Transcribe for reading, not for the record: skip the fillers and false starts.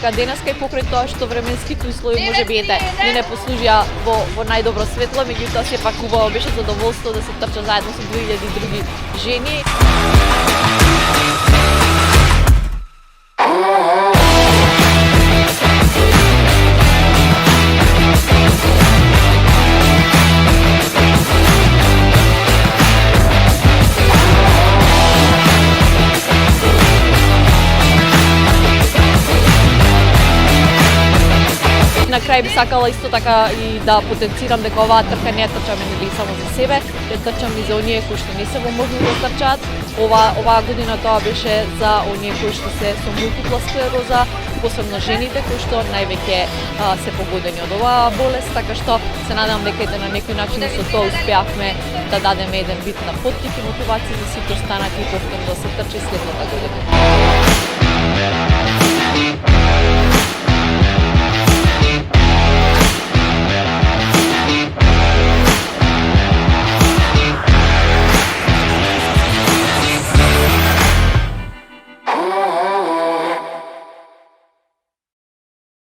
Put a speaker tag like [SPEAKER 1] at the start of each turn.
[SPEAKER 1] дека денеска и покрај тоа што временските услови можеби ни не послужија во најдобро светло, меѓутоа сепак убаво беше задоволство да се трча заедно со 2000 други жени. На крај би сакала исто така и да потенцирам дека оваа трка не трчаме нели само за себе, ја трчаме и за оние кои што не се во можност да трчаат. Оваа година тоа беше за оние кои што се со мултипла склероза, посебно жените кои што највеќе се погодени од оваа болест, така што се надам дека на некој начин со тоа успеавме да дадеме еден вид на поттик и мотивација за сите останати повторно да се трчи следната година.